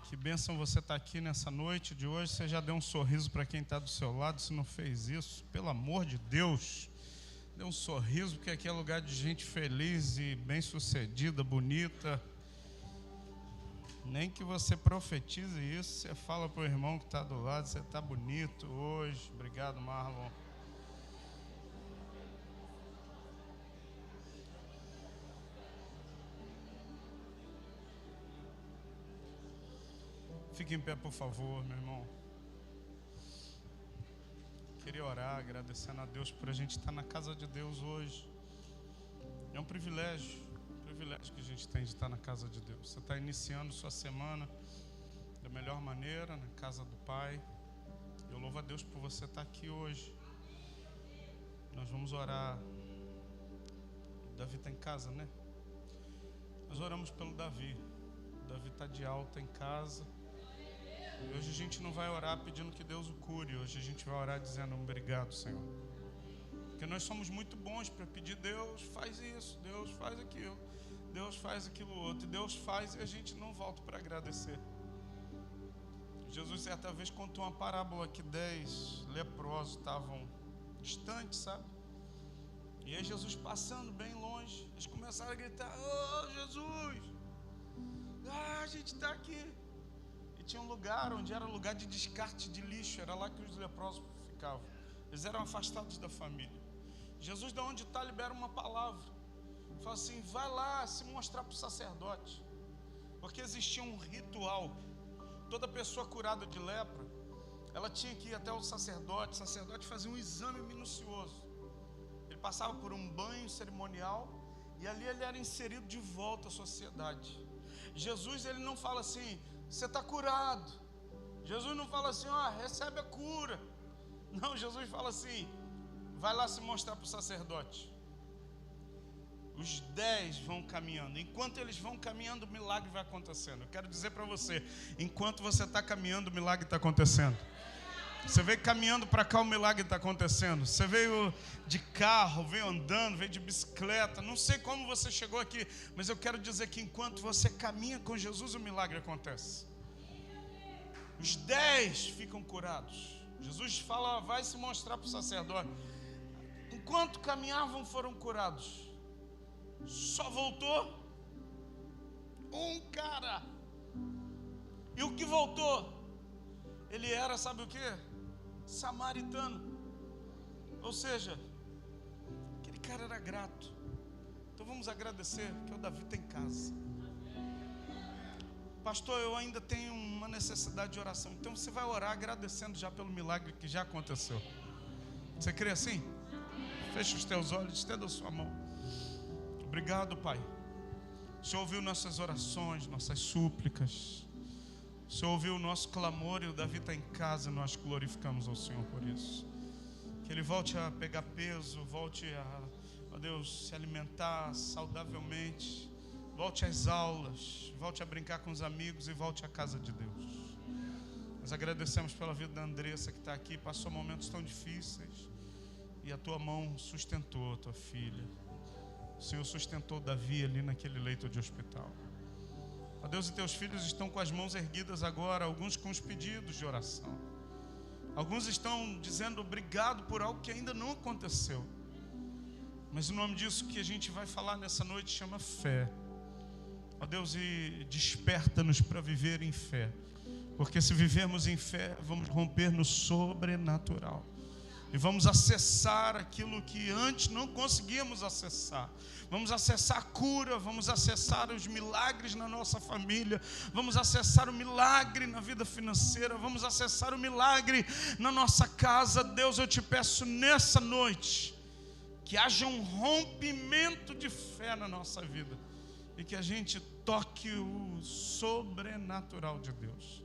Que bênção você estar aqui nessa noite de hoje. Você já deu um sorriso para quem está do seu lado. Se não fez isso, pelo amor de Deus, dê um sorriso, porque aqui é lugar de gente feliz e bem-sucedida, bonita. Nem que você profetize isso, você fala para o irmão que está do lado, você está bonito hoje. Obrigado, Marlon. Fique em pé, por favor, meu irmão. Queria orar, agradecendo a Deus por a gente estar na casa de Deus hoje. É um privilégio que a gente tem de estar na casa de Deus. Você está iniciando sua semana da melhor maneira, na casa do Pai. Eu louvo a Deus por você estar aqui hoje. Nós vamos orar. O Davi está em casa, né? Nós oramos pelo Davi. O Davi está de alta em casa. Hoje a gente não vai orar pedindo que Deus o cure. Hoje a gente vai orar dizendo obrigado, Senhor. Porque nós somos muito bons para pedir: Deus faz isso, Deus faz aquilo, Deus faz aquilo outro. E Deus faz e a gente não volta para agradecer. Jesus certa vez contou uma parábola que 10 leprosos estavam distantes, sabe? E aí Jesus passando bem longe, eles começaram a gritar: "Oh, Jesus! Ah, a gente está aqui." Tinha um lugar onde era lugar de descarte de lixo, era lá que os leprosos ficavam. Eles eram afastados da família. Jesus, de onde está, libera uma palavra. Fala assim: vai lá se mostrar para o sacerdote. Porque existia um ritual. Toda pessoa curada de lepra, ela tinha que ir até o sacerdote. O sacerdote fazia um exame minucioso. Ele passava por um banho cerimonial e ali ele era inserido de volta à sociedade. Jesus, ele não fala assim: você está curado. Jesus não fala assim: ó, recebe a cura. Não, Jesus fala assim: vai lá se mostrar para o sacerdote. Os 10 vão caminhando. Enquanto eles vão caminhando, o milagre vai acontecendo. Eu quero dizer para você: enquanto você está caminhando, o milagre está acontecendo. Você veio caminhando para cá, o milagre está acontecendo. Você veio de carro, veio andando, veio de bicicleta. Não sei como você chegou aqui, mas eu quero dizer que enquanto você caminha com Jesus, o milagre acontece. Os 10 ficam curados. Jesus fala: vai se mostrar para o sacerdote. Enquanto caminhavam, foram curados. Só voltou um cara. E o que voltou? Ele era, sabe o que? Samaritano. Ou seja, aquele cara era grato. Então vamos agradecer que o Davi está em casa. Pastor, eu ainda tenho uma necessidade de oração. Então você vai orar agradecendo já pelo milagre que já aconteceu. Você crê assim? Feche os teus olhos, estenda a sua mão. Obrigado, Pai. O Senhor ouviu nossas orações, nossas súplicas. O Senhor ouviu o nosso clamor e o Davi está em casa e nós glorificamos ao Senhor por isso. Que ele volte a pegar peso, volte a, ó Deus, se alimentar saudavelmente, volte às aulas, volte a brincar com os amigos e volte à casa de Deus. Nós agradecemos pela vida da Andressa que está aqui, passou momentos tão difíceis e a tua mão sustentou a tua filha. O Senhor sustentou Davi ali naquele leito de hospital. Ó Deus, e teus filhos estão com as mãos erguidas agora, alguns com os pedidos de oração. Alguns estão dizendo obrigado por algo que ainda não aconteceu. Mas o nome disso que a gente vai falar nessa noite chama fé. Ó Deus, e desperta-nos para viver em fé. Porque se vivermos em fé, vamos romper no sobrenatural. E vamos acessar aquilo que antes não conseguíamos acessar. Vamos acessar a cura, vamos acessar os milagres na nossa família, vamos acessar o milagre na vida financeira, vamos acessar o milagre na nossa casa. Deus, eu te peço nessa noite que haja um rompimento de fé na nossa vida e que a gente toque o sobrenatural de Deus.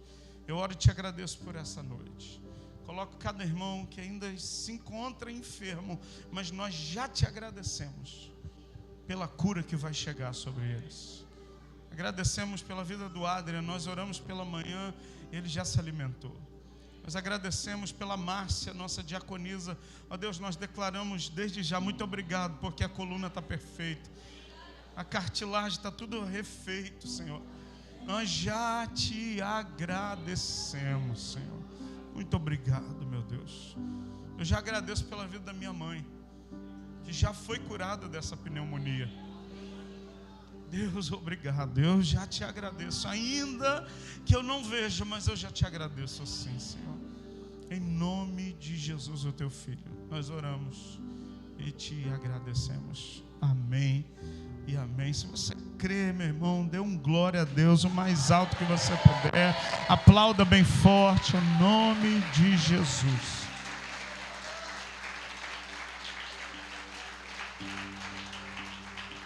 Eu oro e te agradeço por essa noite. Coloco cada irmão que ainda se encontra enfermo, mas nós já te agradecemos pela cura que vai chegar sobre eles. Agradecemos pela vida do Adrian, nós oramos pela manhã, ele já se alimentou. Nós agradecemos pela Márcia, nossa diaconisa. Ó Deus, nós declaramos desde já muito obrigado, porque a coluna está perfeita, a cartilagem está tudo refeito, Senhor. Nós já te agradecemos, Senhor. Muito obrigado, meu Deus. Eu já agradeço pela vida da minha mãe, que já foi curada dessa pneumonia. Deus, obrigado. Eu já te agradeço, ainda que eu não veja, mas eu já te agradeço assim, Senhor. Em nome de Jesus, o teu Filho, nós oramos e te agradecemos. Amém e amém. Se você crê, meu irmão, dê um glória a Deus o mais alto que você puder. Aplauda bem forte o nome de Jesus.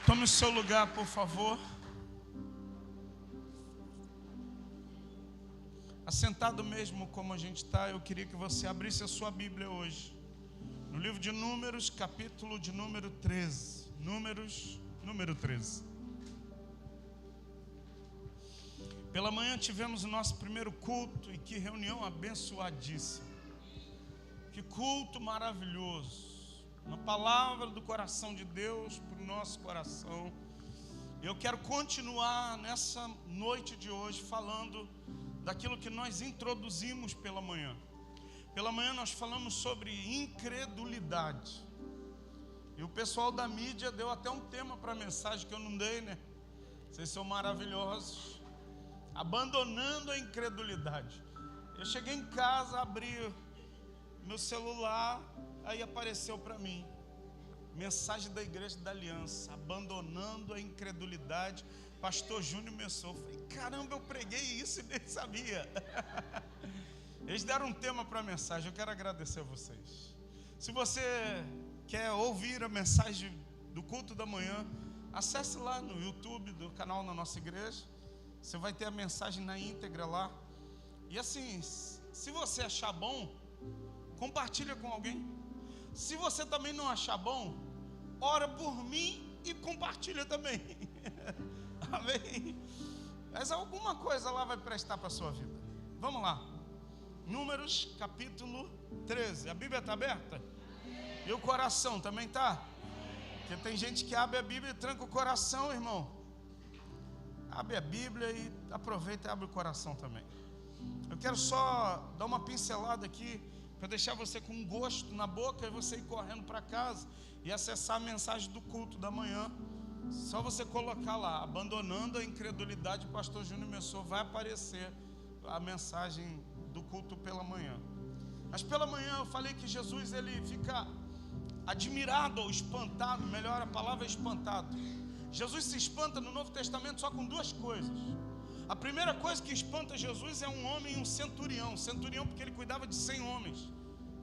Tome o seu lugar, por favor. Assentado mesmo como a gente está, eu queria que você abrisse a sua Bíblia hoje, no livro de Números, capítulo de número 13. Números, número 13. Pela manhã tivemos o nosso primeiro culto, e que reunião abençoadíssima. Que culto maravilhoso. Uma palavra do coração de Deus para o nosso coração. Eu quero continuar nessa noite de hoje falando daquilo que nós introduzimos pela manhã. Pela manhã nós falamos sobre incredulidade. E o pessoal da mídia deu até um tema para a mensagem que eu não dei, né? Vocês são maravilhosos. Abandonando a incredulidade. Eu cheguei em casa, abri meu celular, aí apareceu para mim mensagem da Igreja da Aliança, abandonando a incredulidade, pastor Júnior Messou. Falei, caramba, eu preguei isso e nem sabia. Eles deram um tema para a mensagem. Eu quero agradecer a vocês. Se você quer ouvir a mensagem do culto da manhã, acesse lá no YouTube do canal da nossa igreja. Você vai ter a mensagem na íntegra lá. E assim, se você achar bom, compartilha com alguém. Se você também não achar bom, ora por mim e compartilha também. Amém? Mas alguma coisa lá vai prestar para a sua vida. Vamos lá. Números capítulo 13. A Bíblia está aberta? E o coração também está? Porque tem gente que abre a Bíblia e tranca o coração, irmão. Abre a Bíblia e aproveita e abre o coração também. Eu quero só dar uma pincelada aqui, para deixar você com um gosto na boca e você ir correndo para casa e acessar a mensagem do culto da manhã. Só você colocar lá, abandonando a incredulidade, o pastor Júnior Messou, vai aparecer a mensagem do culto pela manhã. Mas pela manhã eu falei que Jesus, ele fica admirado ou espantado, melhor a palavra é espantado. Jesus se espanta no Novo Testamento só com duas coisas. A primeira coisa que espanta Jesus é um homem e um centurião. Centurião porque ele cuidava de 100 homens.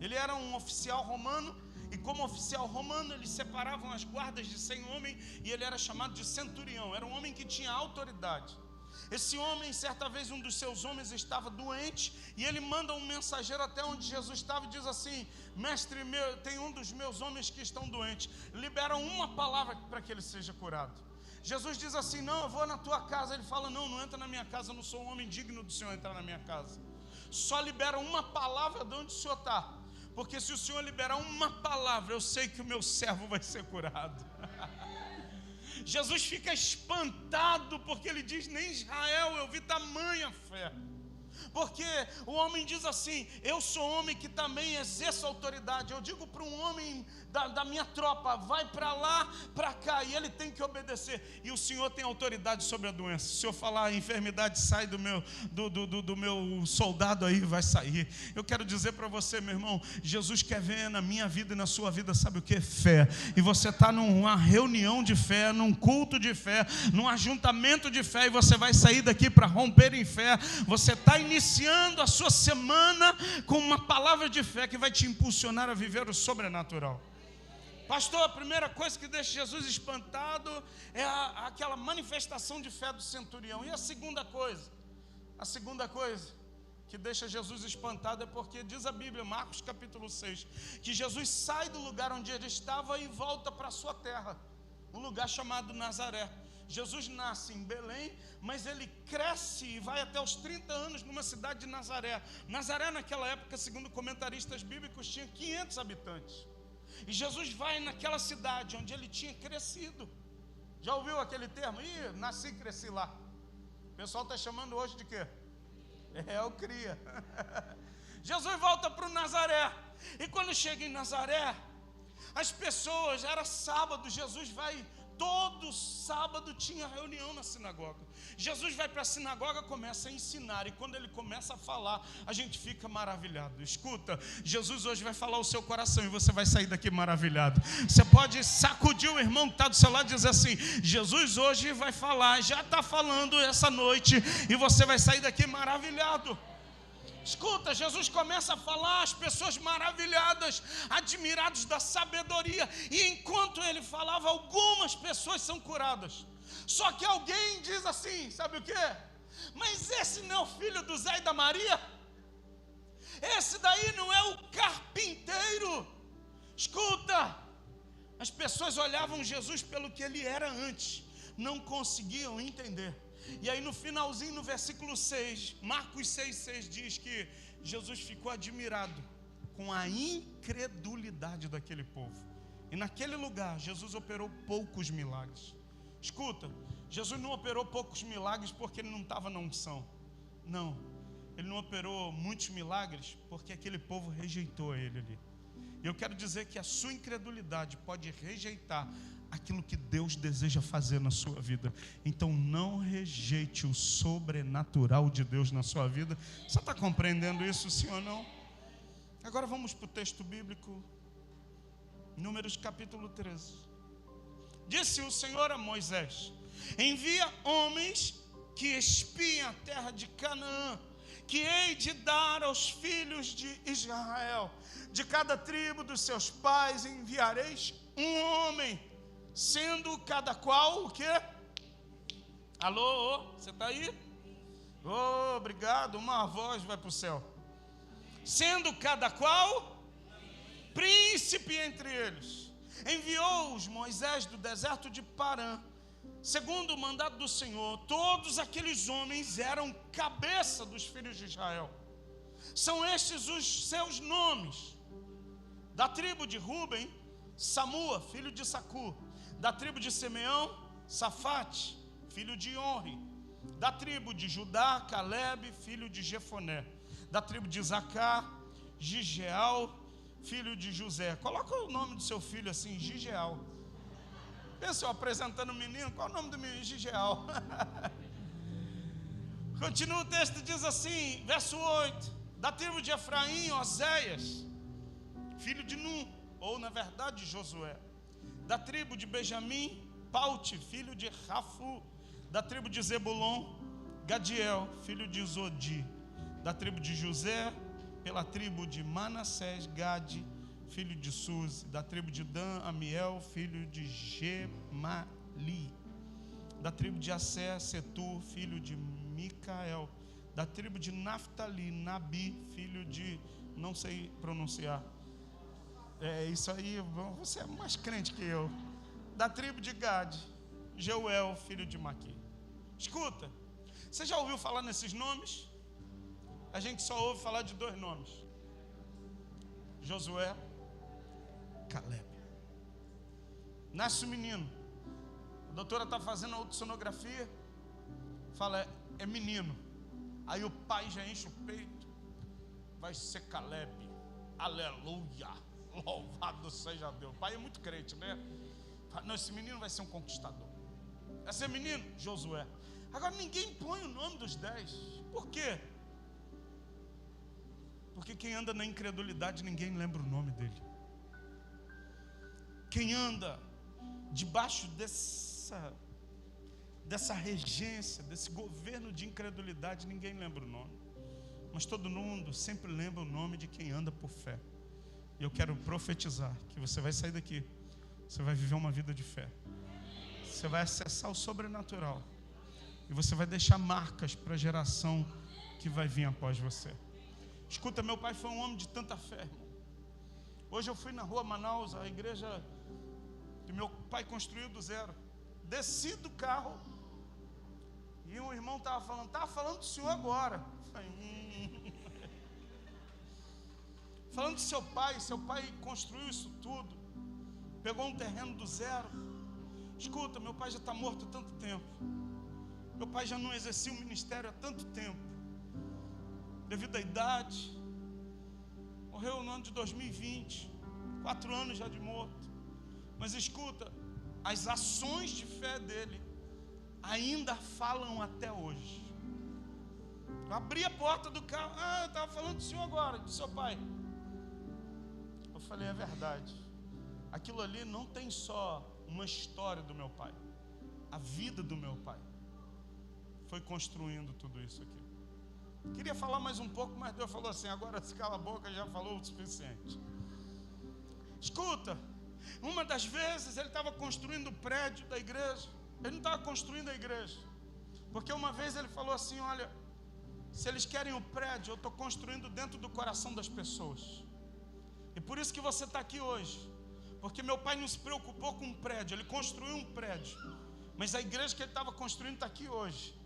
Ele era um oficial romano, e como oficial romano eles separavam as guardas de 100 homens, e ele era chamado de centurião. Era um homem que tinha autoridade. Esse homem, certa vez, um dos seus homens estava doente, e ele manda um mensageiro até onde Jesus estava e diz assim: mestre meu, tem um dos meus homens que estão doentes, libera uma palavra para que ele seja curado. Jesus diz assim: não, eu vou na tua casa. Ele fala: não entra na minha casa, eu não sou um homem digno do Senhor entrar na minha casa. Só libera uma palavra de onde o Senhor está, porque se o Senhor liberar uma palavra, eu sei que o meu servo vai ser curado. Jesus fica espantado, porque ele diz: nem Israel eu vi tamanha fé. Porque o homem diz assim: eu sou homem que também exerço autoridade. Eu digo para um homem da minha tropa: vai para lá, para cá, e ele tem que obedecer. E o Senhor tem autoridade sobre a doença. Se eu falar a enfermidade sai do meu soldado, aí vai sair. Eu quero dizer para você, meu irmão, Jesus quer ver na minha vida e na sua vida, sabe o que? Fé. E você está numa reunião de fé, num culto de fé, num ajuntamento de fé, e você vai sair daqui para romper em fé. Você está iniciando a sua semana com uma palavra de fé que vai te impulsionar a viver o sobrenatural. Pastor, a primeira coisa que deixa Jesus espantado é aquela manifestação de fé do centurião. E a segunda coisa que deixa Jesus espantado é porque diz a Bíblia, Marcos capítulo 6, que Jesus sai do lugar onde ele estava e volta para a sua terra, um lugar chamado Nazaré. Jesus nasce em Belém, mas ele cresce e vai até os 30 anos numa cidade de Nazaré. Nazaré naquela época, segundo comentaristas bíblicos, tinha 500 habitantes. E Jesus vai naquela cidade onde ele tinha crescido. Já ouviu aquele termo? Nasci e cresci lá. O pessoal está chamando hoje de quê? É o cria. Jesus volta para o Nazaré. E quando chega em Nazaré, as pessoas, era sábado, Jesus vai, todo sábado tinha reunião na sinagoga. Jesus vai para a sinagoga, começa a ensinar, e quando ele começa a falar, a gente fica maravilhado. Escuta, Jesus hoje vai falar o seu coração e você vai sair daqui maravilhado. Você pode sacudir o irmão que está do seu lado e dizer assim: Jesus hoje vai falar, já está falando essa noite, e você vai sair daqui maravilhado. Escuta, Jesus começa a falar, as pessoas maravilhadas, admirados da sabedoria, e enquanto ele falava, algumas pessoas são curadas. Só que alguém diz assim, sabe o quê? Mas esse não é o filho do Zé e da Maria? Esse daí não é o carpinteiro? Escuta, as pessoas olhavam Jesus pelo que ele era antes, não conseguiam entender. E aí no finalzinho, no versículo 6, Marcos 6,6 diz que Jesus ficou admirado com a incredulidade daquele povo. E naquele lugar, Jesus operou poucos milagres. Escuta, Jesus não operou poucos milagres porque ele não estava na unção. Não, ele não operou muitos milagres porque aquele povo rejeitou ele ali. E eu quero dizer que a sua incredulidade pode rejeitar aquilo que Deus deseja fazer na sua vida. Então não rejeite o sobrenatural de Deus na sua vida. Você está compreendendo isso, sim ou não? Agora vamos para o texto bíblico, Números capítulo 13. Disse o Senhor a Moisés: envia homens que espiem a terra de Canaã, que hei de dar aos filhos de Israel. De cada tribo dos seus pais enviareis um homem, sendo cada qual o quê? Alô, você está aí? Oh, obrigado, uma voz vai para o céu. Sendo cada qual príncipe entre eles. Enviou-os Moisés do deserto de Parã, segundo o mandado do Senhor. Todos aqueles homens eram cabeça dos filhos de Israel. São estes os seus nomes: da tribo de Ruben, Samua, filho de Sacu; da tribo de Simeão, Safate, filho de Onri; da tribo de Judá, Caleb, filho de Jefoné; da tribo de Isacar, Gigeal, filho de José. Coloca o nome do seu filho assim, Gigeal. Pensa eu apresentando o menino, qual é o nome do menino? Gigeal. Continua o texto, diz assim, verso 8: da tribo de Efraim, Oséias, filho de Num, ou na verdade Josué; da tribo de Benjamim, Paute, filho de Rafu; da tribo de Zebulon, Gadiel, filho de Zodi; da tribo de José, pela tribo de Manassés, Gade, filho de Suzi; da tribo de Dan, Amiel, filho de Gemali; da tribo de Assé, Setur, filho de Micael; da tribo de Naftali, Nabi, filho de, não sei pronunciar, é isso aí, você é mais crente que eu; da tribo de Gade, Jeuel, filho de Maqui. Escuta, você já ouviu falar nesses nomes? A gente só ouve falar de dois nomes: Josué, Caleb. Nasce o menino, a doutora está fazendo a ultrassonografia, fala, é menino. Aí o pai já enche o peito, vai ser Caleb, aleluia, louvado seja Deus. O pai é muito crente, né? Fala, não, esse menino vai ser um conquistador. Vai ser menino, Josué. Agora ninguém põe o nome dos 10. Por quê? Porque quem anda na incredulidade, ninguém lembra o nome dele. Quem anda debaixo dessa regência, desse governo de incredulidade, ninguém lembra o nome. Mas todo mundo sempre lembra o nome de quem anda por fé. E eu quero profetizar que você vai sair daqui, você vai viver uma vida de fé. Você vai acessar o sobrenatural. E você vai deixar marcas para a geração que vai vir após você. Escuta, meu pai foi um homem de tanta fé, irmão. Hoje eu fui na rua Manaus, a igreja que meu pai construiu do zero. Desci do carro e um irmão estava falando do senhor agora. Falei, falando do seu pai construiu isso tudo, pegou um terreno do zero. Escuta, meu pai já está morto há tanto tempo. Meu pai já não exercia o ministério há tanto tempo, devido à idade. Morreu no ano de 2020, 4 anos já de morto. Mas escuta, as ações de fé dele ainda falam até hoje. Eu abri a porta do carro, eu estava falando do senhor agora, do seu pai. Eu falei, é verdade. Aquilo ali não tem só uma história do meu pai. A vida do meu pai foi construindo tudo isso aqui. Queria falar mais um pouco, mas Deus falou assim, agora se cala a boca, já falou o suficiente. Escuta, uma das vezes ele estava construindo o prédio da igreja. Ele não estava construindo a igreja, porque uma vez ele falou assim, olha, se eles querem o prédio, eu estou construindo dentro do coração das pessoas. E por isso que você está aqui hoje, porque meu pai não se preocupou com um prédio, ele construiu um prédio, mas a igreja que ele estava construindo está aqui hoje.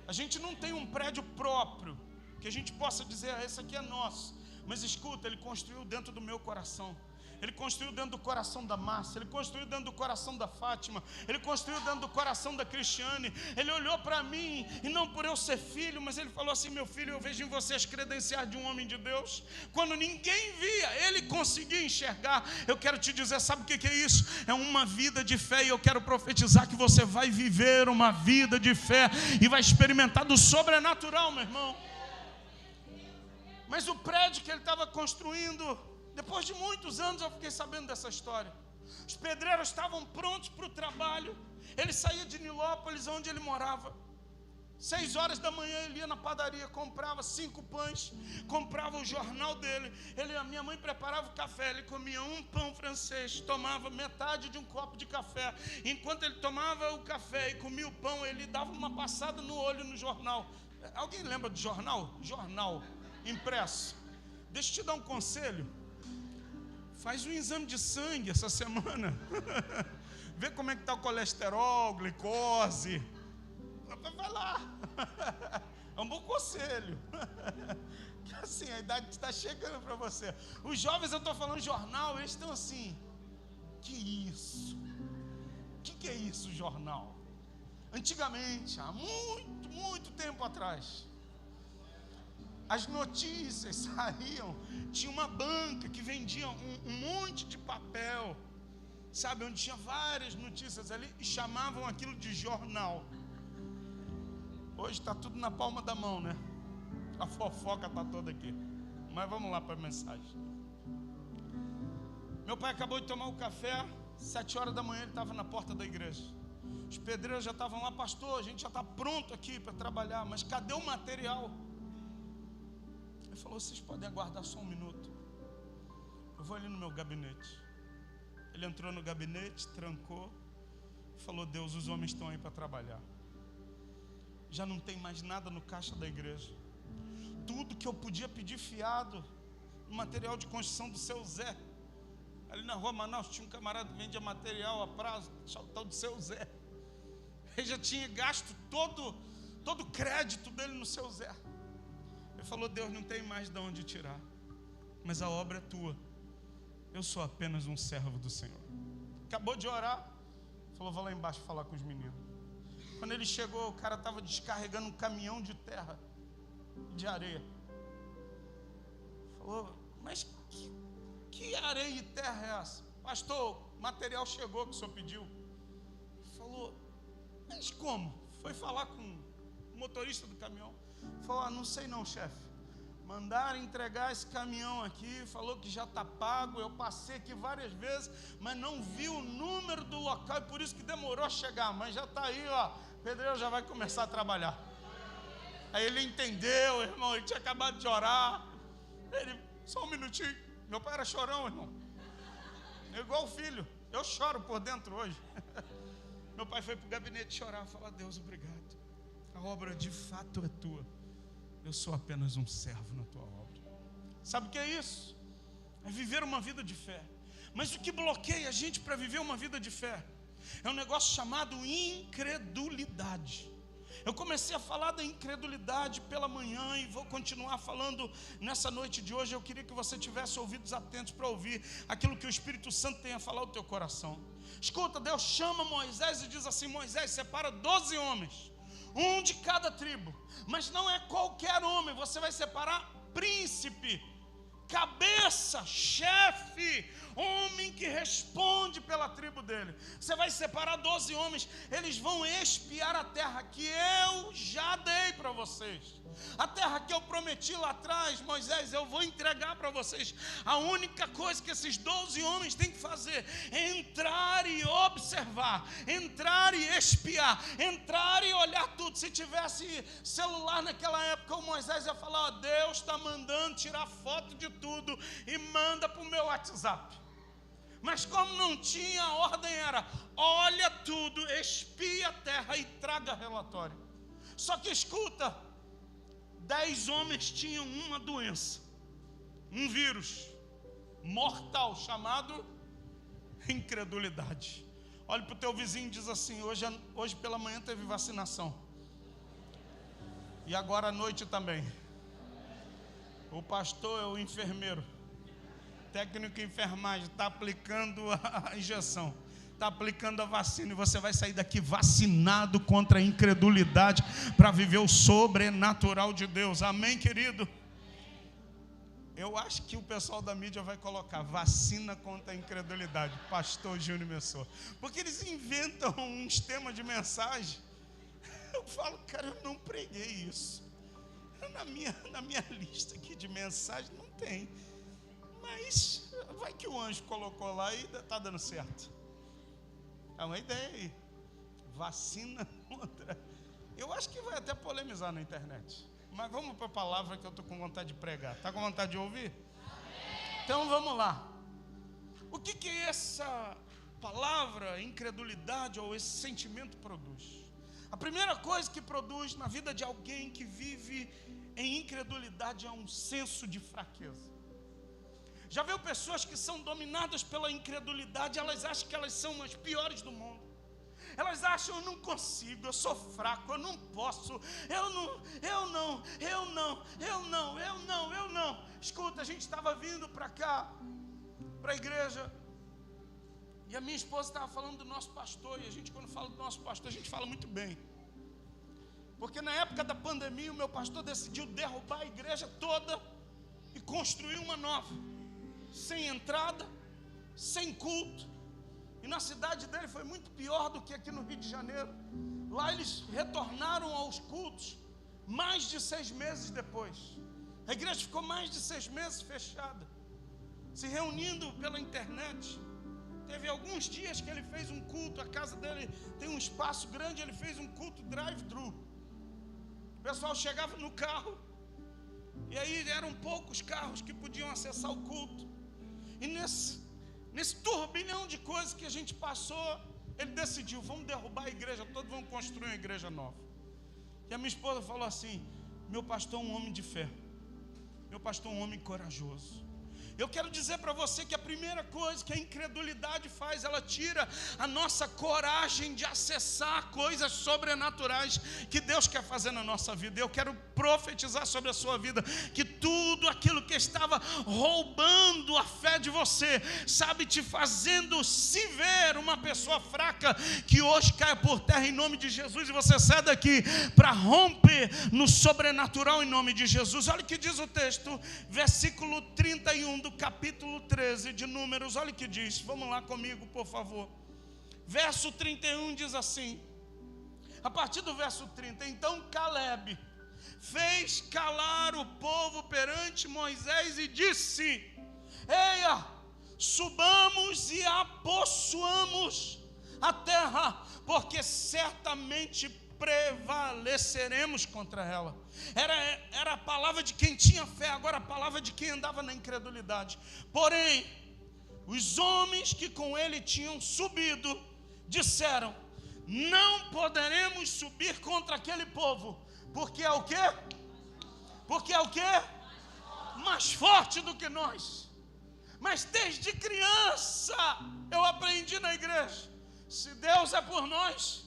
A gente não tem um prédio próprio, que a gente possa dizer, esse aqui é nosso, mas escuta, ele construiu dentro do meu coração. Ele construiu dentro do coração da Márcia, ele construiu dentro do coração da Fátima, ele construiu dentro do coração da Cristiane. Ele olhou para mim, e não por eu ser filho, mas ele falou assim, meu filho, eu vejo em você as credenciais de um homem de Deus. Quando ninguém via, ele conseguia enxergar. Eu quero te dizer, sabe o que é isso? É uma vida de fé, e eu quero profetizar que você vai viver uma vida de fé, e vai experimentar do sobrenatural, meu irmão. Mas o prédio que ele estava construindo, depois de muitos anos eu fiquei sabendo dessa história. Os pedreiros estavam prontos para o trabalho. Ele saía de Nilópolis, onde ele morava. 6 horas da manhã ele ia na padaria, comprava 5 pães, comprava o jornal dele. A minha mãe preparava o café, ele comia um pão francês, tomava metade de um copo de café. Enquanto ele tomava o café e comia o pão, ele dava uma passada no olho no jornal. Alguém lembra do jornal? Jornal impresso. Deixa eu te dar um conselho. Faz um exame de sangue essa semana. Vê como é que está o colesterol, glicose. Vai lá. É um bom conselho. Assim, a idade está chegando para você. Os jovens, eu estou falando jornal, eles estão assim. Que isso? O que é isso, jornal? Antigamente, há muito tempo atrás, as notícias saíam, tinha uma banca que vendia um monte de papel, sabe, onde tinha várias notícias ali, e chamavam aquilo de jornal. Hoje está tudo na palma da mão, né? A fofoca está toda aqui. Mas vamos lá para a mensagem. Meu pai acabou de tomar o café, 7 horas da manhã ele estava na porta da igreja. Os pedreiros já estavam lá, pastor, a gente já está pronto aqui para trabalhar, mas cadê o material? Ele falou, vocês podem aguardar só um minuto, eu vou ali no meu gabinete. Ele entrou no gabinete, trancou, falou, Deus, os homens estão aí para trabalhar. Já não tem mais nada no caixa da igreja. Tudo que eu podia pedir fiado, material de construção do seu Zé. Ali na rua Manaus tinha um camarada que vendia material a prazo, o tal do seu Zé. Ele já tinha gasto todo o crédito dele no seu Zé. Ele falou, Deus, não tem mais de onde tirar, mas a obra é tua. Eu sou apenas um servo do Senhor. Acabou de orar, falou, vou lá embaixo falar com os meninos. Quando ele chegou, o cara estava descarregando um caminhão de terra, de areia. Falou, mas que areia e terra é essa? Pastor, o material chegou que o senhor pediu. Falou, mas como? Foi falar com o motorista do caminhão. Falou, não sei não, chefe. Mandaram entregar esse caminhão aqui, falou que já está pago. Eu passei aqui várias vezes, mas não vi o número do local, e por isso que demorou a chegar. Mas já está aí, ó, o pedreiro já vai começar a trabalhar. Aí ele entendeu, irmão, ele tinha acabado de orar. Ele, só um minutinho, meu pai era chorão, irmão. Igual o filho, eu choro por dentro hoje. Meu pai foi para o gabinete chorar, falar, Deus, obrigado. A obra de fato é tua. Eu sou apenas um servo na tua obra. Sabe o que é isso? É viver uma vida de fé. Mas o que bloqueia a gente para viver uma vida de fé é um negócio chamado incredulidade. Eu comecei a falar da incredulidade pela manhã e vou continuar falando nessa noite de hoje. Eu queria que você tivesse ouvidos atentos para ouvir aquilo que o Espírito Santo tem a falar ao teu coração. Escuta, Deus chama Moisés e diz assim, Moisés, separa 12 homens. um de cada tribo. Mas não é qualquer homem, você vai separar príncipe, cabeça, chefe, homem que responde pela tribo dele. Você vai separar 12 homens, eles vão espiar a terra que eu já dei para vocês. A terra que eu prometi lá atrás, Moisés, eu vou entregar para vocês. A única coisa que esses 12 homens têm que fazer é entrar e observar, entrar e espiar, entrar e olhar tudo. Se tivesse celular naquela época, o Moisés ia falar: Deus está mandando tirar foto de tudo e manda para o meu WhatsApp. Mas como não tinha, a ordem era: olha tudo, espia a terra e traga relatório. Só que escuta, 10 homens tinham uma doença, um vírus mortal chamado incredulidade. Olha para o teu vizinho e diz assim: hoje pela manhã teve vacinação, e agora à noite também. O pastor é o enfermeiro, técnico de enfermagem, está aplicando a injeção, está aplicando a vacina, e você vai sair daqui vacinado contra a incredulidade para viver o sobrenatural de Deus. Amém, querido? Eu acho que o pessoal da mídia vai colocar vacina contra a incredulidade, pastor Júnior Messor, porque eles inventam uns temas de mensagem. Eu falo, cara, eu não preguei isso. Na minha lista aqui de mensagem não tem, mas vai que o anjo colocou lá e está dando certo. É uma ideia aí. Vacina contra. Eu acho que vai até polemizar na internet. Mas vamos para a palavra que eu estou com vontade de pregar. Está com vontade de ouvir? Amém. Então vamos lá. O que essa palavra, incredulidade ou esse sentimento produz? A primeira coisa que produz na vida de alguém que vive em incredulidade é um senso de fraqueza. Já viu pessoas que são dominadas pela incredulidade? Elas acham que elas são as piores do mundo. Elas acham: eu não consigo, eu sou fraco, eu não posso, eu não. Escuta, a gente estava vindo para cá, para a igreja, e a minha esposa estava falando do nosso pastor, e a gente, quando fala do nosso pastor, a gente fala muito bem. Porque na época da pandemia, o meu pastor decidiu derrubar a igreja toda e construir uma nova, sem entrada, sem culto. E na cidade dele foi muito pior do que aqui no Rio de Janeiro. Lá eles retornaram aos cultos mais de 6 meses depois. A igreja ficou mais de 6 meses fechada, se reunindo pela internet. Teve alguns dias que ele fez um culto, a casa dele tem um espaço grande, ele fez um culto drive-thru. O pessoal chegava no carro, e aí eram poucos carros que podiam acessar o culto. E nesse turbilhão de coisas que a gente passou, ele decidiu: vamos derrubar a igreja toda, vamos construir uma igreja nova. E a minha esposa falou assim: meu pastor é um homem de fé, meu pastor é um homem corajoso. Eu quero dizer para você que a primeira coisa que a incredulidade faz, ela tira a nossa coragem de acessar coisas sobrenaturais que Deus quer fazer na nossa vida. Eu quero profetizar sobre a sua vida que tudo aquilo que estava roubando a fé de você, sabe, te fazendo se ver uma pessoa fraca, que hoje cai por terra em nome de Jesus, e você sai daqui para romper no sobrenatural em nome de Jesus. Olha o que diz o texto, versículo 31 do capítulo 13 de Números. Olha o que diz, vamos lá comigo, por favor. Verso 31 diz assim, a partir do verso 30: então Caleb fez calar o povo perante Moisés e disse: eia, subamos e apossuamos a terra, porque certamente prevaleceremos contra ela. Era a palavra de quem tinha fé, agora a palavra de quem andava na incredulidade. Porém, os homens que com ele tinham subido disseram: não poderemos subir contra aquele povo, porque é o quê? Porque é o quê? Mais forte do que nós. Mas desde criança eu aprendi na igreja: se Deus é por nós,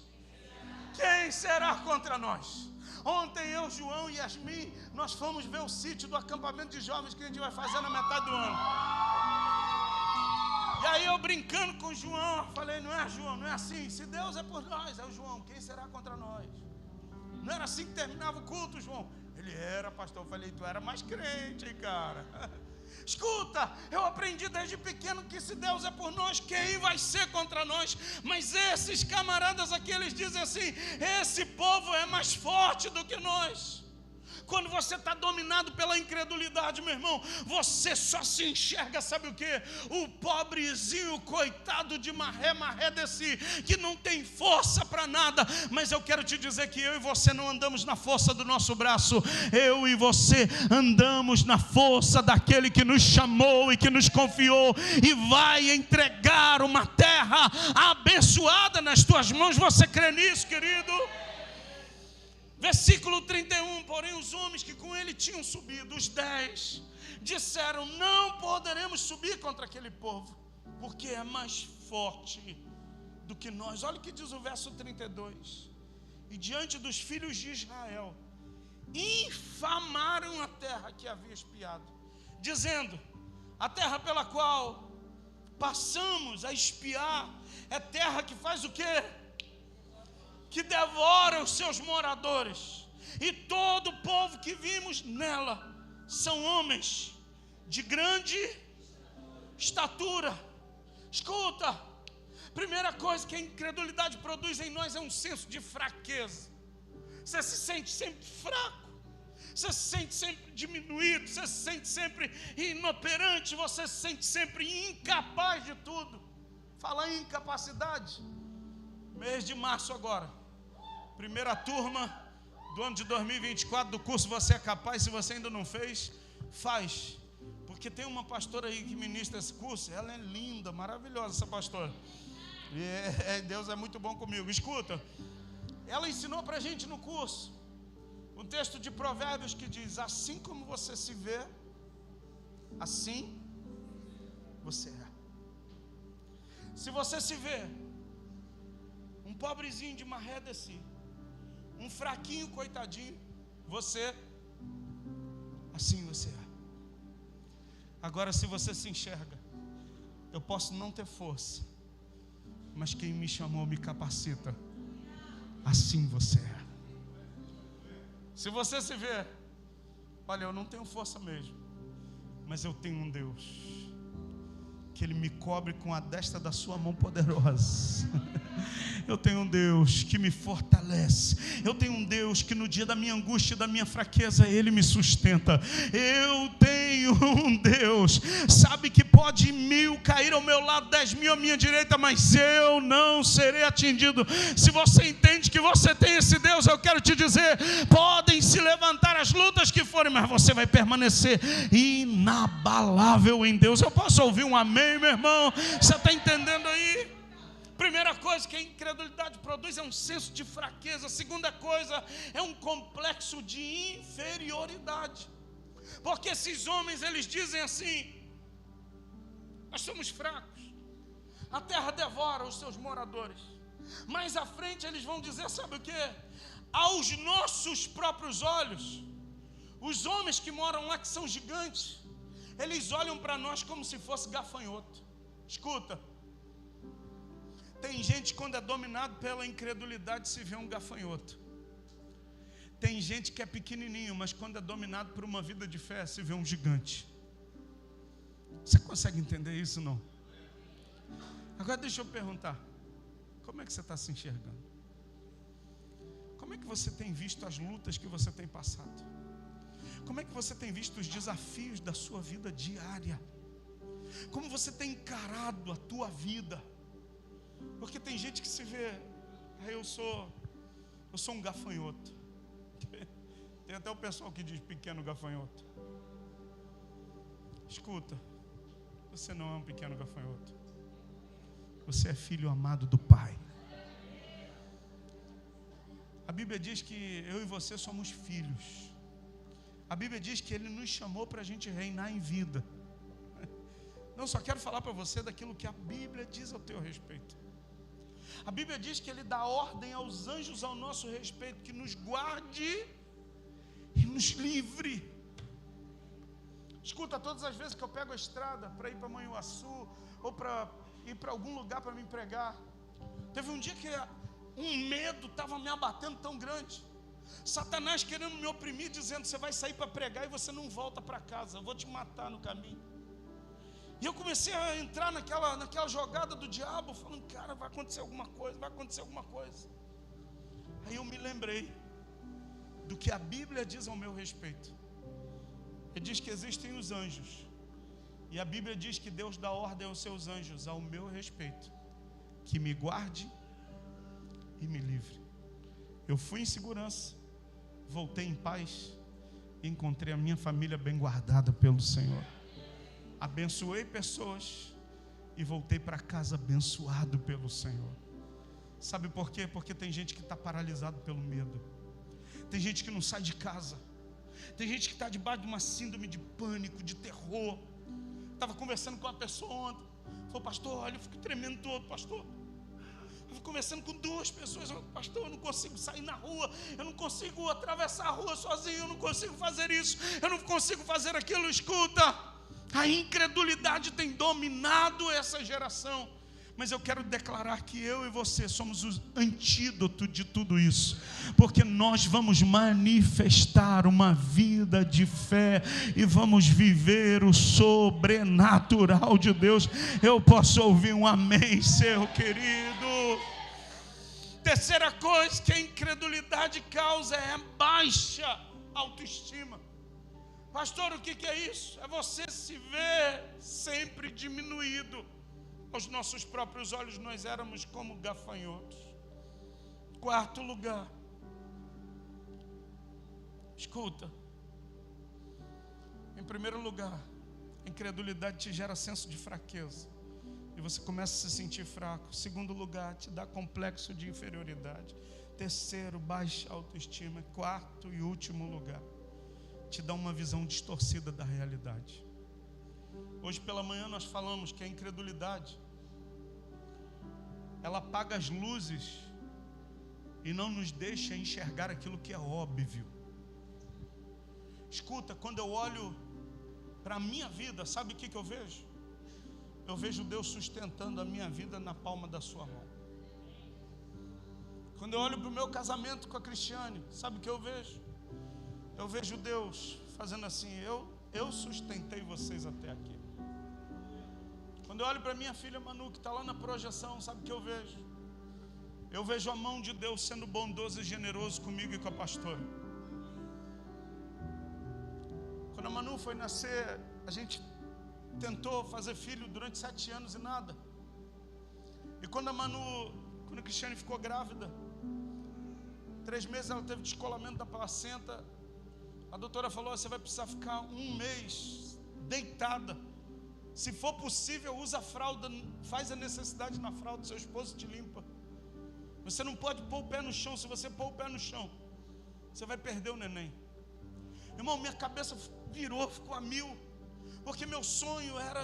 quem será contra nós? Ontem eu, João e Yasmin, nós fomos ver o sítio do acampamento de jovens que a gente vai fazer na metade do ano. E aí eu brincando com o João, falei: não é, João, não é assim. Se Deus é por nós, é o João, quem será contra nós? Não era assim que terminava o culto, João? Ele era, pastor. Eu falei, tu era mais crente, hein, cara? Escuta, eu aprendi desde pequeno que se Deus é por nós, quem vai ser contra nós? Mas esses camaradas aqui, eles dizem assim, esse povo é mais forte do que nós. Quando você está dominado pela incredulidade, meu irmão, você só se enxerga, sabe o quê? O pobrezinho, coitado de marré desse, que não tem força para nada. Mas eu quero te dizer que eu e você não andamos na força do nosso braço. Eu e você andamos na força daquele que nos chamou e que nos confiou e vai entregar uma terra abençoada nas tuas mãos. Você crê nisso, querido? Versículo 31, porém os homens que com ele tinham subido, os 10, disseram, não poderemos subir contra aquele povo, porque é mais forte do que nós. Olha o que diz o verso 32, e diante dos filhos de Israel, infamaram a terra que havia espiado, dizendo, a terra pela qual passamos a espiar, é terra que faz o quê? Que devora os seus moradores, e todo o povo que vimos nela são homens de grande estatura. Escuta, primeira coisa que a incredulidade produz em nós é um senso de fraqueza. Você se sente sempre fraco, você se sente sempre diminuído, você se sente sempre inoperante, você se sente sempre incapaz de tudo. Fala em incapacidade. Mês de março agora, primeira turma do ano de 2024 do curso Você é Capaz. Se você ainda não fez, faz. Porque tem uma pastora aí que ministra esse curso. Ela é linda, maravilhosa essa pastora. E Deus é muito bom comigo. Escuta, ela ensinou para a gente no curso um texto de Provérbios que diz, assim como você se vê, assim você é. Se você se vê um pobrezinho de marré desse, um fraquinho, coitadinho, assim você é. Agora, se você se enxerga, eu posso não ter força, mas quem me chamou me capacita, assim você é. Se você se vê, olha, eu não tenho força mesmo, mas eu tenho um Deus, que Ele me cobre com a destra da sua mão poderosa. Eu tenho um Deus que me fortalece. Eu tenho um Deus que no dia da minha angústia e da minha fraqueza, Ele me sustenta. Eu tenho um Deus, sabe, que pode 1000 cair ao meu lado, 10.000 à minha direita, mas eu não serei atingido. Se você entende que você tem esse Deus, eu quero te dizer, podem se levantar as lutas que forem, mas você vai permanecer inabalável em Deus. Eu posso ouvir um amém, meu irmão? Você está entendendo aí? Primeira coisa que a incredulidade produz é um senso de fraqueza. Segunda coisa é um complexo de inferioridade. Porque esses homens, eles dizem assim, nós somos fracos, a terra devora os seus moradores. Mais à frente eles vão dizer, sabe o quê? Aos nossos próprios olhos, os homens que moram lá, que são gigantes, eles olham para nós como se fosse gafanhoto. Escuta, tem gente, quando é dominado pela incredulidade, se vê um gafanhoto. Tem gente que é pequenininho, mas quando é dominado por uma vida de fé, se vê um gigante. Você consegue entender isso, não? Agora deixa eu perguntar, como é que você está se enxergando? Como é que você tem visto as lutas que você tem passado? Como é que você tem visto os desafios da sua vida diária? Como você tem encarado a tua vida? Porque tem gente que se vê, eu sou um gafanhoto. Tem até o pessoal que diz pequeno gafanhoto. Escuta, você não é um pequeno gafanhoto. Você é filho amado do Pai. A Bíblia diz que eu e você somos filhos. A Bíblia diz que Ele nos chamou para a gente reinar em vida. Não, só quero falar para você daquilo que a Bíblia diz ao teu respeito. A Bíblia diz que Ele dá ordem aos anjos ao nosso respeito, que nos guarde e nos livre. Escuta, todas as vezes que eu pego a estrada para ir para Manhuaçu, ou para ir para algum lugar para me pregar, teve um dia que um medo estava me abatendo tão grande. Satanás querendo me oprimir, dizendo: você vai sair para pregar e você não volta para casa, eu vou te matar no caminho. E eu comecei a entrar naquela jogada do diabo, falando: cara, vai acontecer alguma coisa, vai acontecer alguma coisa. Aí eu me lembrei do que a Bíblia diz ao meu respeito. Ele diz que existem os anjos, e a Bíblia diz que Deus dá ordem aos seus anjos ao meu respeito, que me guarde e me livre. Eu fui em segurança, voltei em paz e encontrei a minha família bem guardada pelo Senhor. Abençoei pessoas e voltei para casa abençoado pelo Senhor. Sabe por quê? Porque tem gente que está paralisado pelo medo. Tem gente que não sai de casa. Tem gente que está debaixo de uma síndrome de pânico, de terror. Estava conversando com uma pessoa ontem. Falou: pastor, olha, eu fico tremendo todo, pastor. Eu fico conversando com duas pessoas. Pastor, eu não consigo sair na rua. Eu não consigo atravessar a rua sozinho. Eu não consigo fazer isso. Eu não consigo fazer aquilo. Escuta, a incredulidade tem dominado essa geração. Mas eu quero declarar que eu e você somos o antídoto de tudo isso, porque nós vamos manifestar uma vida de fé e vamos viver o sobrenatural de Deus. Eu posso ouvir um amém, seu querido? Terceira coisa que a incredulidade causa é baixa autoestima. Pastor, o que é isso? É você se ver sempre diminuído. Aos nossos próprios olhos nós éramos como gafanhotos. Quarto lugar, escuta. Em primeiro lugar, a incredulidade te gera senso de fraqueza e você começa a se sentir fraco. Segundo lugar, te dá complexo de inferioridade. Terceiro, baixa autoestima. Quarto e último lugar, te dá uma visão distorcida da realidade. Hoje pela manhã nós falamos que a incredulidade, ela apaga as luzes e não nos deixa enxergar aquilo que é óbvio. Escuta, quando eu olho para a minha vida, sabe o que eu vejo? Eu vejo Deus sustentando a minha vida na palma da sua mão. Quando eu olho para o meu casamento com a Cristiane, sabe o que eu vejo? Eu vejo Deus fazendo assim: eu sustentei vocês até aqui. Quando eu olho para minha filha Manu, que está lá na projeção, sabe o que eu vejo? Eu vejo a mão de Deus sendo bondoso e generoso comigo e com a pastora. Quando a Manu foi nascer, a gente tentou fazer filho durante 7 anos e nada. E quando a Cristiane ficou grávida, 3 meses ela teve descolamento da placenta. A doutora falou: você vai precisar ficar 1 mês deitada. Se for possível, usa a fralda, faz a necessidade na fralda, seu esposo te limpa. Você não pode pôr o pé no chão. Se você pôr o pé no chão, você vai perder o neném. Irmão, minha cabeça virou, ficou a mil, porque meu sonho era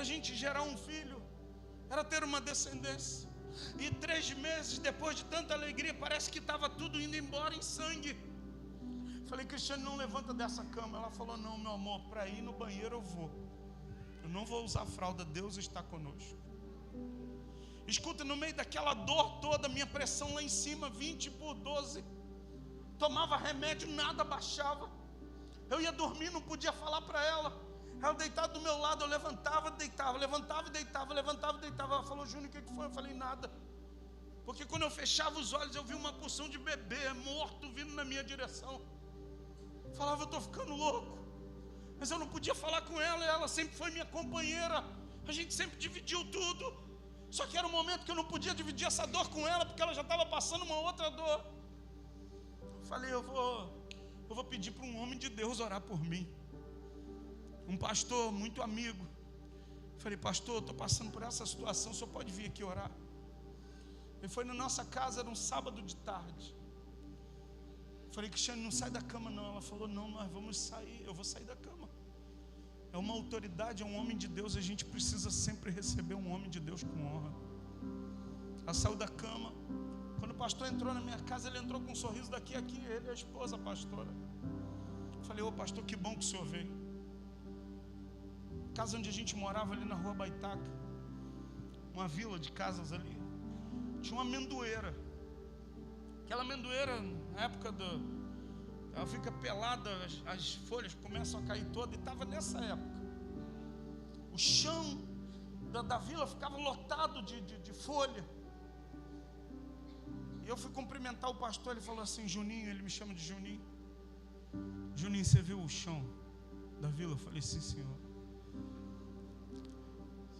a gente gerar um filho, era ter uma descendência. E 3 meses depois de tanta alegria, parece que estava tudo indo embora em sangue. Falei: Cristiane, não levanta dessa cama. Ela falou: não, meu amor, para ir no banheiro eu vou. Eu não vou usar fralda, Deus está conosco. Escuta, no meio daquela dor toda, minha pressão lá em cima, 20/12. Tomava remédio, nada baixava. Eu ia dormir, não podia falar para ela. Ela deitada do meu lado, eu levantava, deitava, levantava e deitava, levantava e deitava. Ela falou: Júnior, o que foi? Eu falei: nada. Porque quando eu fechava os olhos, eu vi uma porção de bebê morto vindo na minha direção. Falava: eu estou ficando louco. Mas eu não podia falar com ela, e ela sempre foi minha companheira. A gente sempre dividiu tudo. Só que era um momento que eu não podia dividir essa dor com ela, porque ela já estava passando uma outra dor. Eu falei: eu vou pedir para um homem de Deus orar por mim. Um pastor muito amigo. Eu falei: pastor, eu estou passando por essa situação, o senhor pode vir aqui orar? Ele foi na nossa casa, era um sábado de tarde. Falei: Cristiane, não sai da cama não. Ela falou: não, nós vamos sair, eu vou sair da cama. É uma autoridade, é um homem de Deus. A gente precisa sempre receber um homem de Deus com honra. Ela saiu da cama. Quando o pastor entrou na minha casa, ele entrou com um sorriso daqui a aqui. Ele e a esposa, a pastora. Falei: ô pastor, que bom que o senhor veio. Casa onde a gente morava, ali na rua Baitaca, uma vila de casas ali, tinha uma amendoeira. Aquela amendoeira, na época ela fica pelada, as folhas começam a cair todas, e estava nessa época. O chão da vila ficava lotado de folha. E eu fui cumprimentar o pastor, ele falou assim: Juninho, ele me chama de Juninho. Juninho, você viu o chão da vila? Eu falei: sim, senhor.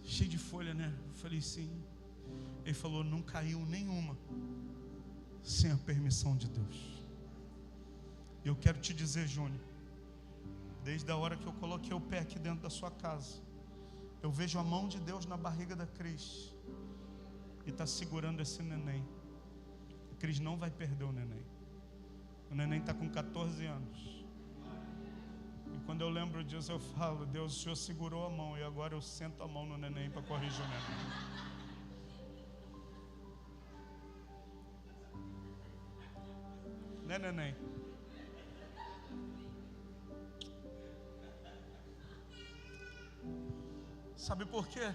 Cheio de folha, né? Eu falei: sim. Ele falou: não caiu nenhuma sem a permissão de Deus. E eu quero te dizer, Júnior, desde a hora que eu coloquei o pé aqui dentro da sua casa, eu vejo a mão de Deus na barriga da Cris, e está segurando esse neném. A Cris não vai perder o neném. O neném está com 14 anos. E quando eu lembro disso, eu falo: Deus, o Senhor segurou a mão, e agora eu sento a mão no neném para corrigir o neném. Né, neném? Sabe por quê?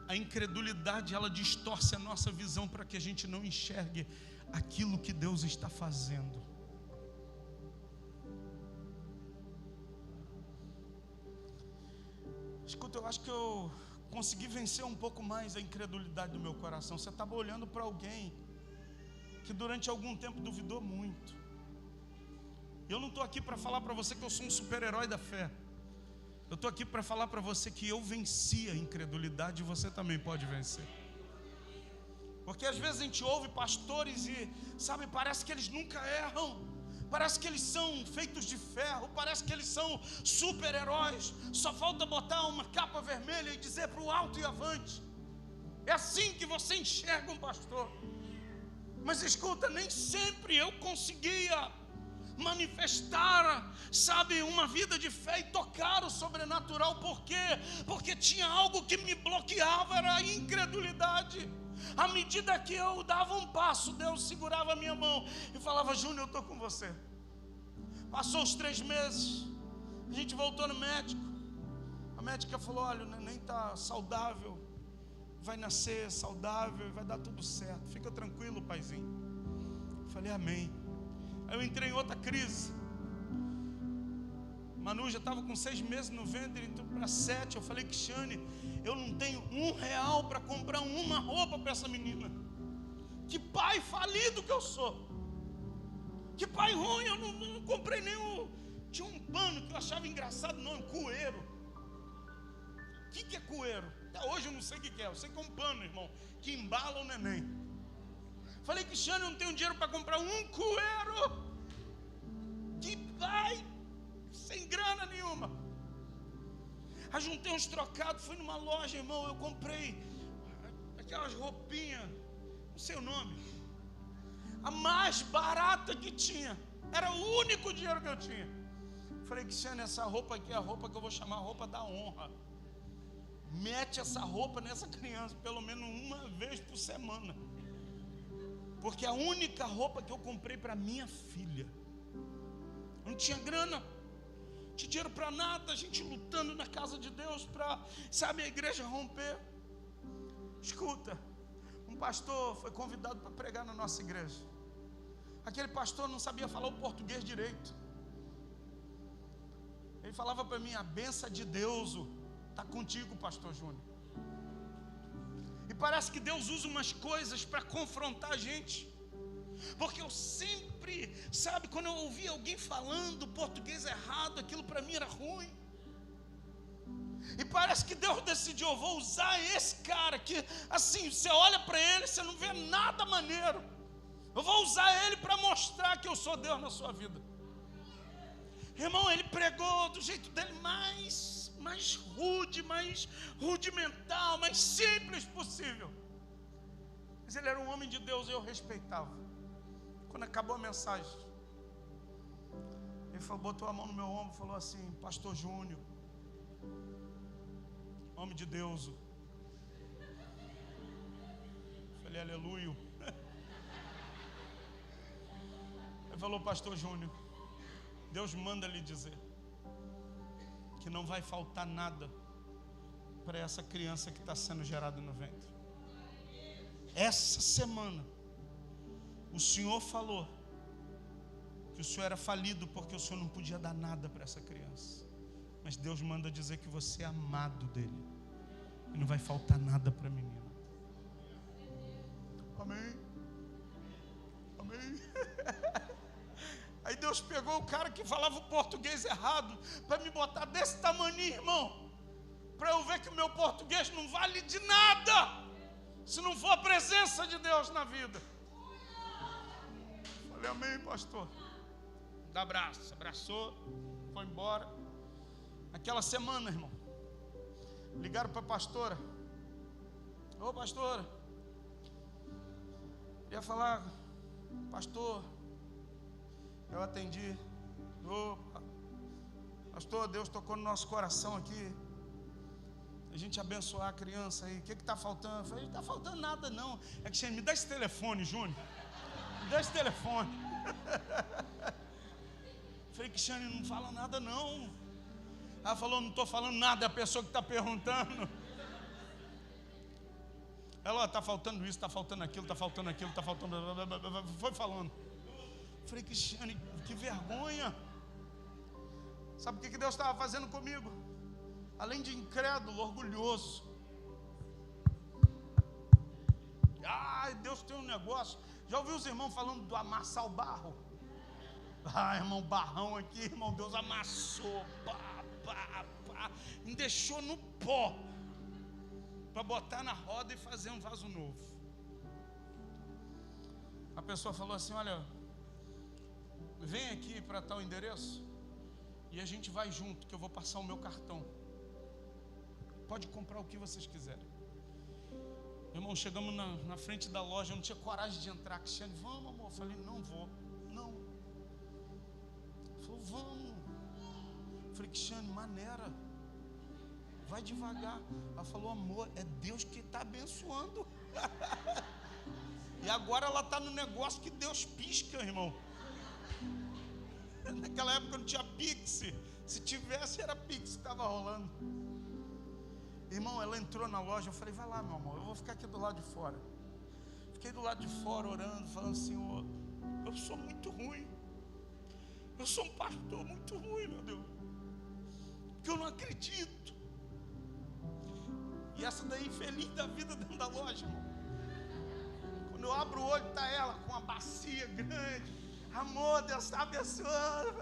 A incredulidade, ela distorce a nossa visão para que a gente não enxergue aquilo que Deus está fazendo. Escuta, eu acho que eu consegui vencer um pouco mais a incredulidade do meu coração. Você estava olhando para alguém que durante algum tempo duvidou muito. Eu não estou aqui para falar para você que eu sou um super-herói da fé. Eu estou aqui para falar para você que eu venci a incredulidade, e você também pode vencer. Porque às vezes a gente ouve pastores e, sabe, parece que eles nunca erram. Parece que eles são feitos de ferro, parece que eles são super-heróis. Só falta botar uma capa vermelha e dizer para o alto e avante. É assim que você enxerga um pastor. Mas escuta, nem sempre eu conseguia manifestar, sabe, uma vida de fé e tocar o sobrenatural. Por quê? Porque tinha algo que me bloqueava, era a incredulidade. À medida que eu dava um passo, Deus segurava a minha mão e falava: Júnior, eu estou com você. Passou os 3 meses, a gente voltou no médico. A médica falou: olha, o neném está saudável, vai nascer saudável e vai dar tudo certo, fica tranquilo, paizinho. Eu falei: amém. Aí eu entrei em outra crise. Manu já estava com 6 meses no ventre, entrou para 7. Eu falei: Cristiane, eu não tenho R$1 para comprar uma roupa para essa menina. Que pai falido que eu sou. Que pai ruim, eu não comprei nenhum. Tinha um pano que eu achava engraçado, não, coeiro. O que é coeiro? Até hoje eu não sei o que é. Eu sei que é um pano, irmão, que embala o neném. Falei: Cristiano, eu não tenho dinheiro para comprar um coeiro. Que pai sem grana nenhuma. Aí juntei uns trocados, fui numa loja, irmão, eu comprei aquelas roupinhas, não sei o nome, a mais barata que tinha. Era o único dinheiro que eu tinha. Falei: Cristiano, essa roupa aqui é a roupa que eu vou chamar a roupa da honra. Mete essa roupa nessa criança pelo menos uma vez por semana, porque é a única roupa que eu comprei para minha filha. Eu não tinha grana, não tinha dinheiro para nada. A gente lutando na casa de Deus para, sabe, a igreja romper. Escuta, um pastor foi convidado para pregar na nossa igreja. Aquele pastor não sabia falar o português direito. Ele falava para mim: a bênção de Deus está contigo, pastor Júnior. E parece que Deus usa umas coisas para confrontar a gente. Porque eu sempre, sabe, quando eu ouvia alguém falando português errado, aquilo para mim era ruim. E parece que Deus decidiu: eu vou usar esse cara que, assim, você olha para ele, você não vê nada maneiro. Eu vou usar ele para mostrar que eu sou Deus na sua vida. Irmão, ele pregou do jeito dele mais rude, mais rudimental, mais simples possível. Mas ele era um homem de Deus e eu respeitava. Quando acabou a mensagem, ele falou, botou a mão no meu ombro e falou assim: pastor Júnior, homem de Deus. Eu falei: aleluia. Ele falou: pastor Júnior, Deus manda lhe dizer que não vai faltar nada para essa criança que está sendo gerada no ventre. Essa semana o Senhor falou que o senhor era falido porque o senhor não podia dar nada para essa criança. Mas Deus manda dizer que você é amado dele e não vai faltar nada para a menina. Amém. Amém. Aí Deus pegou o cara que falava o português errado para me botar desse tamanho, irmão, para eu ver que o meu português não vale de nada se não for a presença de Deus na vida. Falei, amém, pastor. Dá abraço, abraçou, foi embora. Naquela semana, irmão, ligaram para a pastora. Ô pastora, ia falar, pastor. Eu atendi. Opa, pastor, Deus tocou no nosso coração aqui, a gente abençoar a criança aí. O que está faltando? Eu falei, não está faltando nada não. É que me dá esse telefone, Júnior. Me dá esse telefone. Falei, Cristiane, não fala nada não. Ela falou, não estou falando nada, é a pessoa que está perguntando. Ela, está faltando isso, está faltando aquilo, está faltando aquilo, está faltando... Foi falando. Falei, Cristiane, que vergonha. Sabe o que Deus estava fazendo comigo? Além de incrédulo, orgulhoso. Deus tem um negócio. Já ouviu os irmãos falando do amassar o barro? Irmão, barrão aqui, irmão, Deus amassou. Me deixou no pó para botar na roda e fazer um vaso novo. A pessoa falou assim, olha, vem aqui para tal endereço e a gente vai junto, que eu vou passar o meu cartão. Pode comprar o que vocês quiserem. Irmão, chegamos na frente da loja, eu não tinha coragem de entrar. Cristiane, vamos, amor. Eu falei, não vou, não. Ele falou, vamos. Eu falei, Cristiane, maneira, vai devagar. Ela falou, amor, é Deus que está abençoando. E agora ela está no negócio que Deus pisca, irmão. Naquela época não tinha Pix. Se tivesse, era Pix que estava rolando. Irmão, ela entrou na loja. Eu falei, vai lá, meu amor, eu vou ficar aqui do lado de fora. Fiquei do lado de fora orando, falando, Senhor, eu sou muito ruim. Eu sou um pastor muito ruim, meu Deus, porque eu não acredito. E essa daí, feliz da vida dentro da loja, irmão. Quando eu abro o olho, está ela com uma bacia grande. Amor, Deus está abençoando.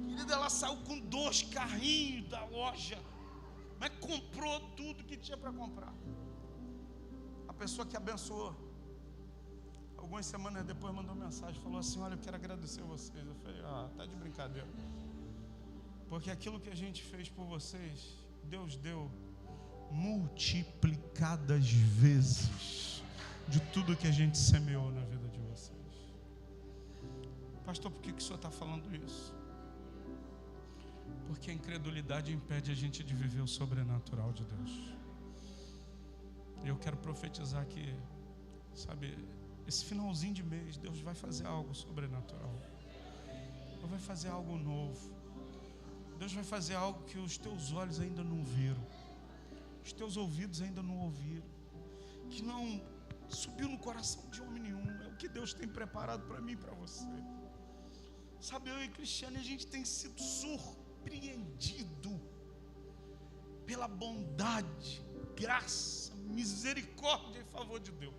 Querida, ela saiu com 2 carrinhos da loja, mas comprou tudo que tinha para comprar. A pessoa que abençoou, algumas semanas depois mandou mensagem, falou assim, olha, eu quero agradecer vocês. Eu falei, tá de brincadeira, porque aquilo que a gente fez por vocês, Deus deu multiplicadas vezes de tudo que a gente semeou na vida de vocês. Pastor, por que o senhor está falando isso? Porque a incredulidade impede a gente de viver o sobrenatural de Deus. E eu quero profetizar que, sabe, esse finalzinho de mês, Deus vai fazer algo sobrenatural. Deus vai fazer algo novo. Deus vai fazer algo que os teus olhos ainda não viram, os teus ouvidos ainda não ouviram, que não subiu no coração de homem nenhum. É o que Deus tem preparado para mim e para você. Sabe, eu e Cristiane, a gente tem sido surpreendido pela bondade, graça, misericórdia e favor de Deus.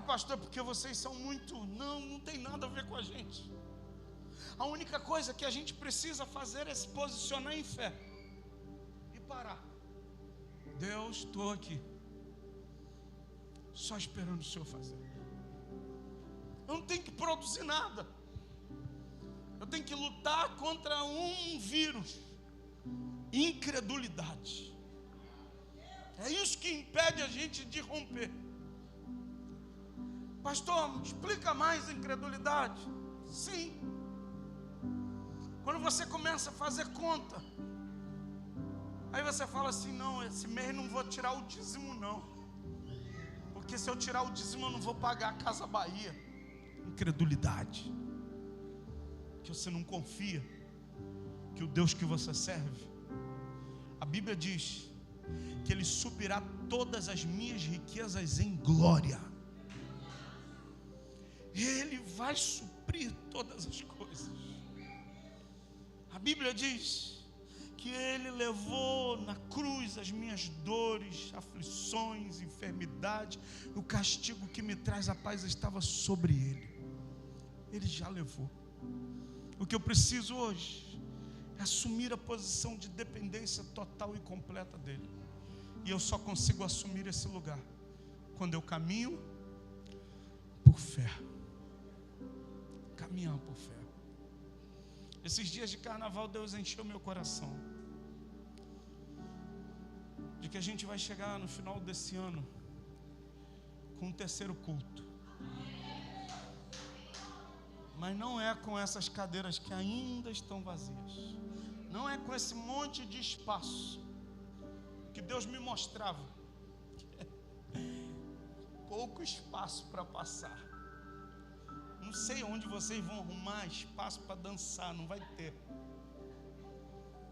Pastor, porque vocês são muito... Não tem nada a ver com a gente. A única coisa que a gente precisa fazer é se posicionar em fé e parar. Deus, estou aqui, só esperando o Senhor fazer. Eu não tenho que produzir nada. Eu tenho que lutar contra um vírus: incredulidade. É isso que impede a gente de romper. Pastor, explica mais a incredulidade. Sim. Quando você começa a fazer conta, aí você fala assim, não, esse mês não vou tirar o dízimo não, porque se eu tirar o dízimo eu não vou pagar a Casa Bahia. Incredulidade. Que você não confia que o Deus que você serve, a Bíblia diz que Ele suprirá todas as minhas riquezas em glória. Ele vai suprir todas as coisas. A Bíblia diz que Ele levou na cruz as minhas dores, aflições, enfermidade. O castigo que me traz a paz estava sobre Ele. Ele já levou. O que eu preciso hoje é assumir a posição de dependência total e completa dEle. E eu só consigo assumir esse lugar quando eu caminho por fé. Caminhar por fé. Esses dias de carnaval, Deus encheu meu coração de que a gente vai chegar no final desse ano com um terceiro culto. Mas não é com essas cadeiras que ainda estão vazias. Não é com esse monte de espaço que Deus me mostrava. Pouco espaço para passar. Não sei onde vocês vão arrumar espaço para dançar, não vai ter.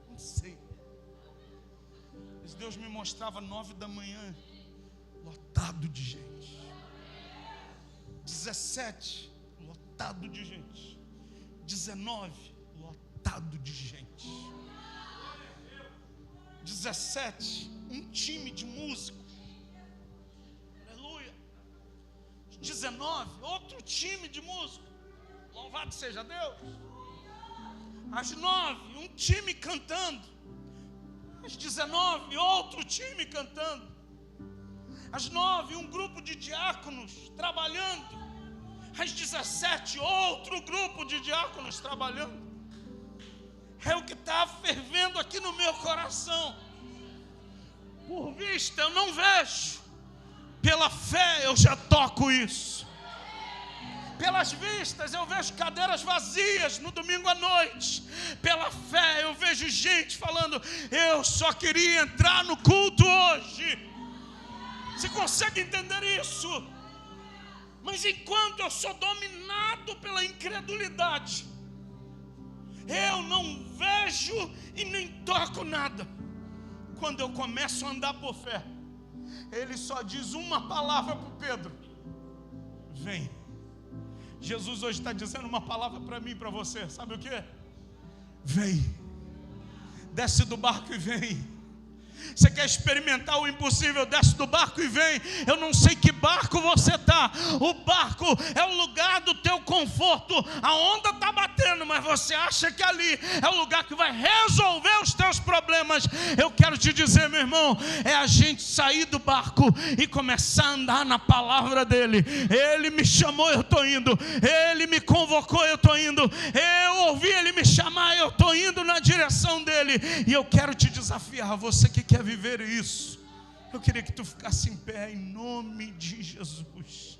Não sei. Mas Deus me mostrava 9 da manhã, lotado de gente. 17, lotado de gente. 19, lotado de gente. 17, um time de músicos. Aleluia. 19, outro time de músicos. Louvado seja Deus. Às 9, um time cantando. Às 19, outro time cantando. Às 9, um grupo de diáconos trabalhando. Às 17, outro grupo de diáconos trabalhando. É o que está fervendo aqui no meu coração. Por vista eu não vejo. Pela fé eu já toco isso. Pelas vistas eu vejo cadeiras vazias no domingo à noite. Pela fé eu vejo gente falando: eu só queria entrar no culto hoje. Você consegue entender isso? Mas enquanto eu sou dominado pela incredulidade, eu não vejo e nem toco nada. Quando eu começo a andar por fé, Ele só diz uma palavra para o Pedro: vem. Jesus hoje está dizendo uma palavra para mim e para você. Sabe o que? Vem. Desce do barco e vem. Você quer experimentar o impossível? Desce do barco e vem. Eu não sei que barco você está. O barco é o lugar do teu conforto. A onda está batendo, mas você acha que ali é o lugar que vai resolver os teus problemas. Eu quero te dizer, meu irmão, é a gente sair do barco e começar a andar na palavra dele. Ele me chamou, eu estou indo. Ele me convocou, eu estou indo. Eu ouvi ele me chamar, eu estou indo na direção dele. E eu quero te desafiar, você que quer viver isso, eu queria que tu ficasse em pé em nome de Jesus.